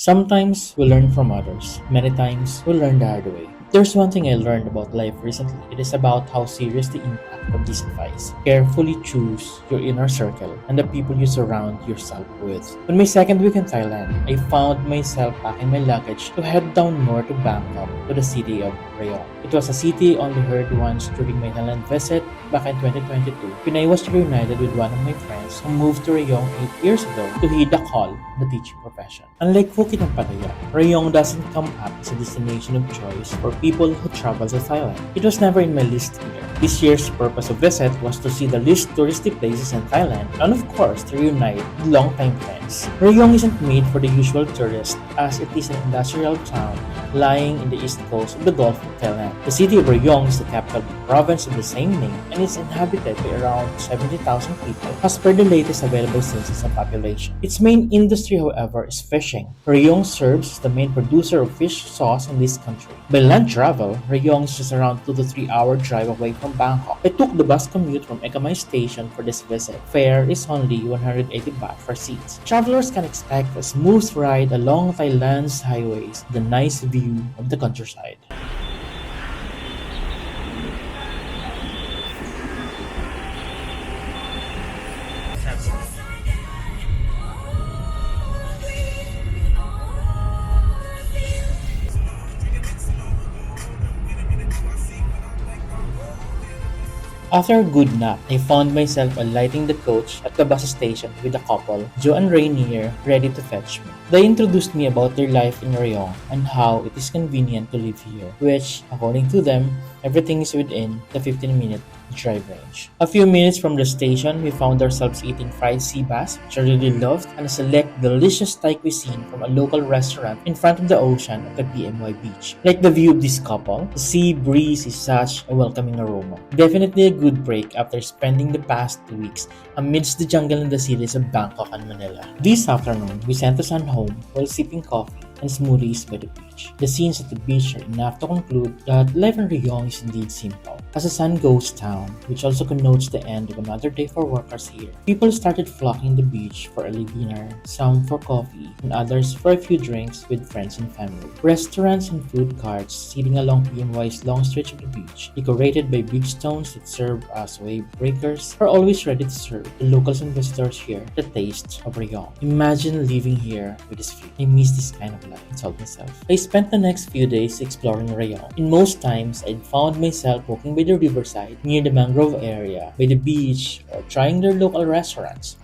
Sometimes we learn from others, many times we learn the hard way. There's one thing I learned about life recently. It is about how serious the impact of this advice. Carefully choose your inner circle and the people you surround yourself with. On my second week in Thailand, I found myself packing my luggage to head down north to Bangkok to the city of Rayong. It was a city only heard once during my Thailand visit back in 2022 when I was reunited with one of my friends who moved to Rayong 8 years ago to heed the call of the teaching profession. Unlike Phuket and Pattaya, Rayong doesn't come up as a destination of choice for people who travel to Thailand. It was never in my list either. This year's purpose of visit was to see the least touristy places in Thailand and of course to reunite with longtime friends. Rayong isn't made for the usual tourist as it is an industrial town lying in the east coast of the Gulf of Thailand. The city of Rayong is the capital of the province of the same name and is inhabited by around 70,000 people as per the latest available census and population. Its main industry, however, is fishing. Rayong serves as the main producer of fish sauce in this country. By land travel, Rayong is just around 2 to 3 hour drive away from Bangkok. I took the bus commute from PMY station for this visit. Fare is only 180 baht for seats. Travelers can expect a smooth ride along Thailand's highways, the nice view of the countryside. After a good nap, I found myself alighting the coach at the bus station with a couple, Joe and Rainier, ready to fetch me. They introduced me about their life in Rayong and how it is convenient to live here, which, according to them, everything is within the 15-minute drive range. A few minutes from the station, we found ourselves eating fried sea bass, which I really loved, and a select delicious Thai cuisine from a local restaurant in front of the ocean at the PMY Beach. Like the view of this couple, the sea breeze is such a welcoming aroma. Definitely a good break after spending the past 2 weeks amidst the jungle in the cities of Bangkok and Manila. This afternoon, we sent the sun home while sipping coffee and smoothies by the beach. The scenes at the beach are enough to conclude that life in Rayong is indeed simple. As the sun goes down, which also connotes the end of another day for workers here, people started flocking the beach for early dinner, some for coffee, and others for a few drinks with friends and family. Restaurants and food carts sitting along PMY's long stretch of the beach, decorated by big stones that serve as wave breakers, are always ready to serve the locals and visitors here the taste of Rayong. Imagine living here with this view. I miss this kind of life, I told myself. I spent the next few days exploring Rayong. In most times, I'd found myself walking by the Riverside, near the Mangrove area, by the beach, or trying their local restaurants.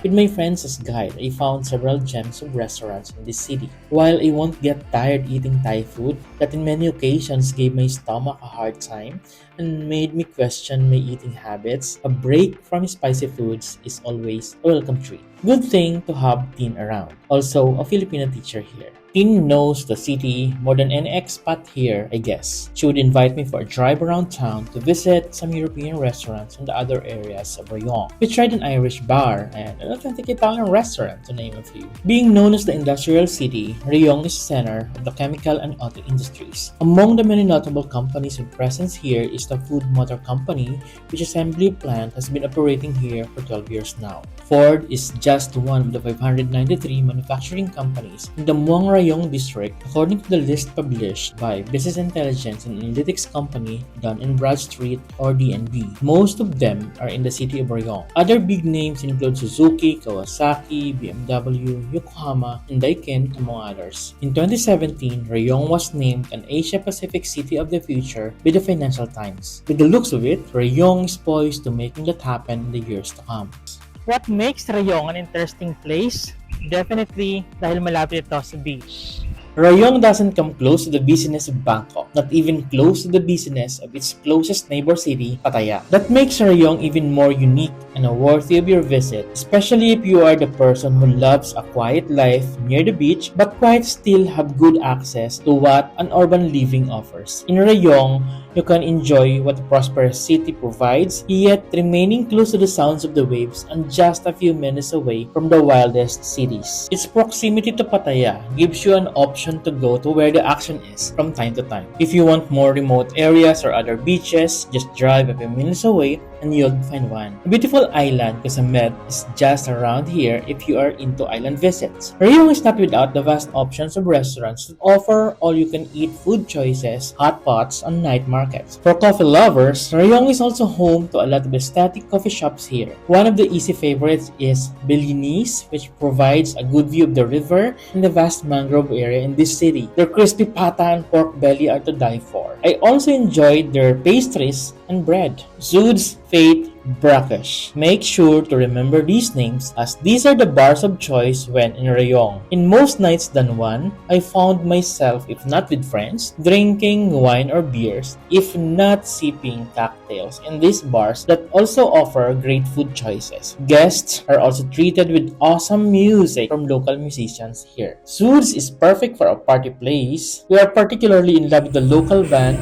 With my friends as guide, I found several gems of restaurants in this city. While I won't get tired eating Thai food, that in many occasions gave my stomach a hard time and made me question my eating habits, a break from spicy foods is always a welcome treat. Good thing to have Tin around. Also, a Filipino teacher here. Tin knows the city more than any expat here, I guess. She would invite me for a drive around town to visit some European restaurants in the other areas of Rayong. We tried an Irish bar and an authentic Italian restaurant, to name a few. Being known as the industrial city, Rayong is the center of the chemical and auto industries. Among the many notable companies with presence here is the Food Motor Company, which assembly plant has been operating here for 12 years now. Ford is just one of the 593 manufacturing companies in the Muang Rayong district, according to the list published by Business Intelligence and Analytics Company done in Bradstreet or DNB. Most of them are in the city of Rayong. Other big names include Suzuki, Kawasaki, BMW, Yokohama, and Daikin, among others. In 2017, Rayong was named an Asia Pacific City of the Future by the Financial Times. With the looks of it, Rayong is poised to making that happen in the years to come. What makes Rayong an interesting place? Definitely dahil malapit ito sa beach. Rayong doesn't come close to the busyness of Bangkok, not even close to the busyness of its closest neighbor city, Pattaya. That makes Rayong even more unique and worthy of your visit, especially if you are the person who loves a quiet life near the beach but quite still have good access to what an urban living offers. In Rayong, you can enjoy what the prosperous city provides, yet remaining close to the sounds of the waves and just a few minutes away from the wildest cities. Its proximity to Pattaya gives you an option to go to where the action is from time to time. If you want more remote areas or other beaches, just drive a few minutes away and you'll find one. A beautiful island, Samet, is just around here if you are into island visits. Rayong is not without the vast options of restaurants that offer all-you-can-eat food choices, hot pots, and night markets. For coffee lovers, Rayong is also home to a lot of aesthetic coffee shops here. One of the easy favorites is Valendez, which provides a good view of the river and the vast mangrove area in this city. Their crispy pata and pork belly are to die for. I also enjoyed their pastries and bread. Zoods, Fate, Brackish. Make sure to remember these names as these are the bars of choice when in Rayong. In most nights than one, I found myself, if not with friends, drinking wine or beers, if not sipping cocktails in these bars that also offer great food choices. Guests are also treated with awesome music from local musicians here. Zoods is perfect for a party place. We are particularly in love with the local band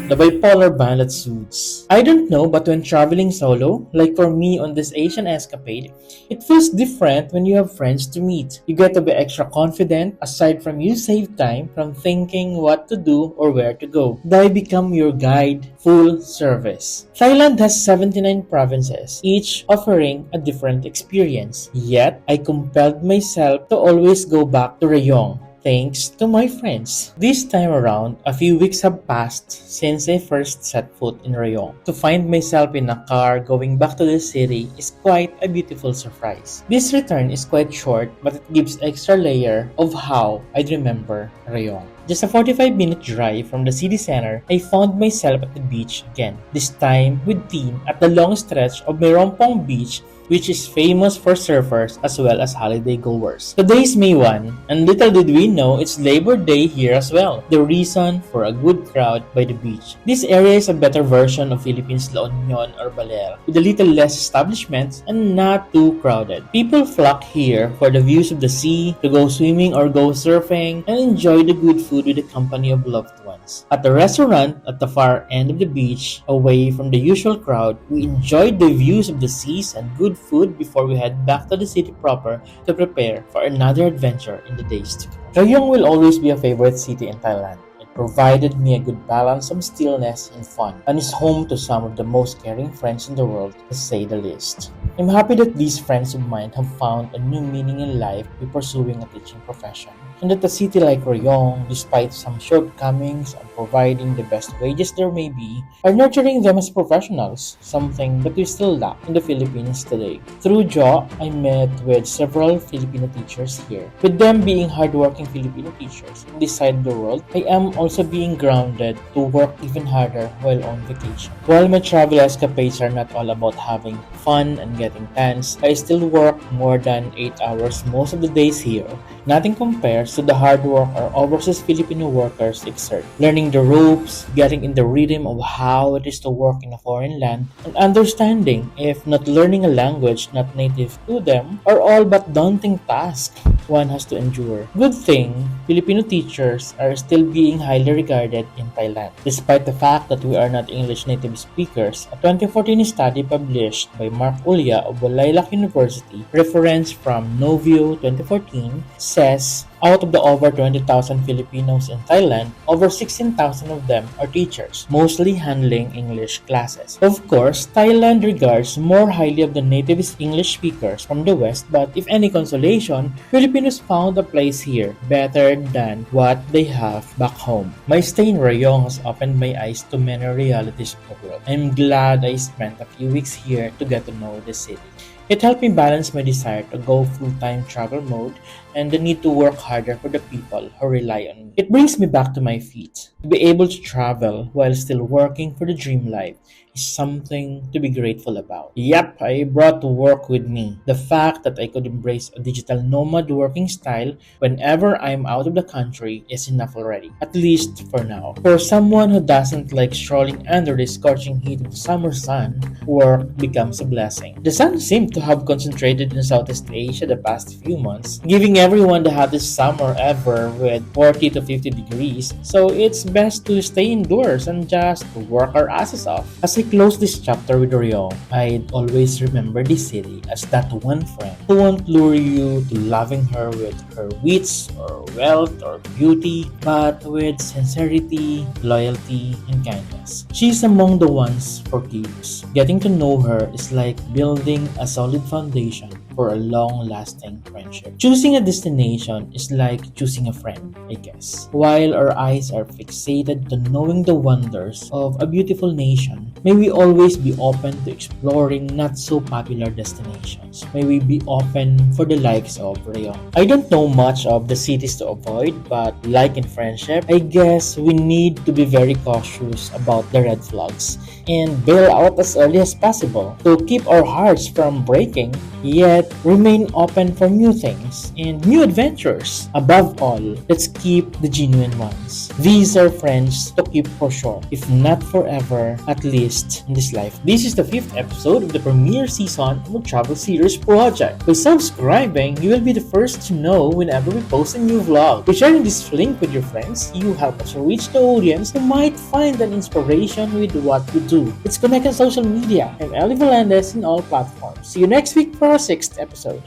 the bipolar band at Zoods. I don't know, but when traveling solo, like for me on this Asian escapade, it feels different when you have friends to meet. You get to be extra confident, aside from you save time from thinking what to do or where to go. They become your guide, full service. Thailand has 79 provinces, each offering a different experience. Yet, I compelled myself to always go back to Rayong, thanks to my friends. This time around, a few weeks have passed since I first set foot in Rayong. To find myself in a car going back to the city is quite a beautiful surprise. This return is quite short, but it gives extra layer of how I'd remember Rayong. Just a 45-minute drive from the city center, I found myself at the beach again, this time with team at the long stretch of Merompong Beach, which is famous for surfers as well as holiday goers. Today is May 1, and little did we know it's Labor Day here as well, the reason for a good crowd by the beach. This area is a better version of Philippines' La Union or Baler, with a little less establishments and not too crowded. People flock here for the views of the sea, to go swimming or go surfing, and enjoy the good food with the company of loved ones. At the restaurant at the far end of the beach, away from the usual crowd, we enjoyed the views of the seas and good food before we head back to the city proper to prepare for another adventure in the days to come. Rayong will always be a favorite city in Thailand. It provided me a good balance of stillness and fun, and is home to some of the most caring friends in the world, to say the least. I'm happy that these friends of mine have found a new meaning in life by pursuing a teaching profession, and that a city like Rayong, despite some shortcomings and providing the best wages there may be, are nurturing them as professionals, something that we still lack in the Philippines today. Through Jo, I met with several Filipino teachers here. With them being hardworking Filipino teachers in this side of the world, I am also being grounded to work even harder while on vacation. While my travel escapades are not all about having fun and getting tans, I still work more than 8 hours most of the days here. Nothing compares to the hard work our overseas Filipino workers exert. Learning the ropes, getting in the rhythm of how it is to work in a foreign land, and understanding, if not learning a language not native to them, are all but daunting tasks one has to endure. Good thing, Filipino teachers are still being highly regarded in Thailand. Despite the fact that we are not English native speakers, a 2014 study published by Mark Ulya of Lilac University, reference from Novio 2014, says out of the over 20,000 Filipinos in Thailand, over 16,000 of them are teachers, mostly handling English classes. Of course, Thailand regards more highly of the native English speakers from the West, but if any consolation, Filipinos found a place here better than what they have back home. My stay in Rayong has opened my eyes to many realities of the world. I'm glad I spent a few weeks here to get to know the city. It helped me balance my desire to go full-time travel mode and the need to work harder for the people who rely on me. It brings me back to my feet. To be able to travel while still working for the dream life is something to be grateful about. Yep, I brought to work with me. The fact that I could embrace a digital nomad working style whenever I'm out of the country is enough already, at least for now. For someone who doesn't like strolling under the scorching heat of the summer sun, work becomes a blessing. The sun seemed to have concentrated in Southeast Asia the past few months, giving everyone the hottest summer ever with 40 to 50 degrees, so it's best to stay indoors and just work our asses off. As I close this chapter with Rayong, I'd always remember this city as that one friend who won't lure you to loving her with her wits or wealth or beauty, but with sincerity, loyalty, and kindness. She's among the ones for keeps. Getting to know her is like building a solid foundation for a long-lasting friendship. Choosing a destination is like choosing a friend, I guess. While our eyes are fixated to knowing the wonders of a beautiful nation, may we always be open to exploring not so popular destinations. May we be open for the likes of Rayong. I don't know much of the cities to avoid, but like in friendship, I guess we need to be very cautious about the red flags and bail out as early as possible to keep our hearts from breaking, yet remain open for new things and new adventures. Above all, let's keep the genuine ones. These are friends to keep for sure, if not forever, at least in this life. This is the 5th episode of the premiere season of the Travel Series project. By subscribing, you will be the first to know whenever we post a new vlog. By sharing this link with your friends, you help us reach the audience who might find an inspiration with what we do. Let's connect on social media. I'm Valendez in all platforms. See you next week for our 6th episode.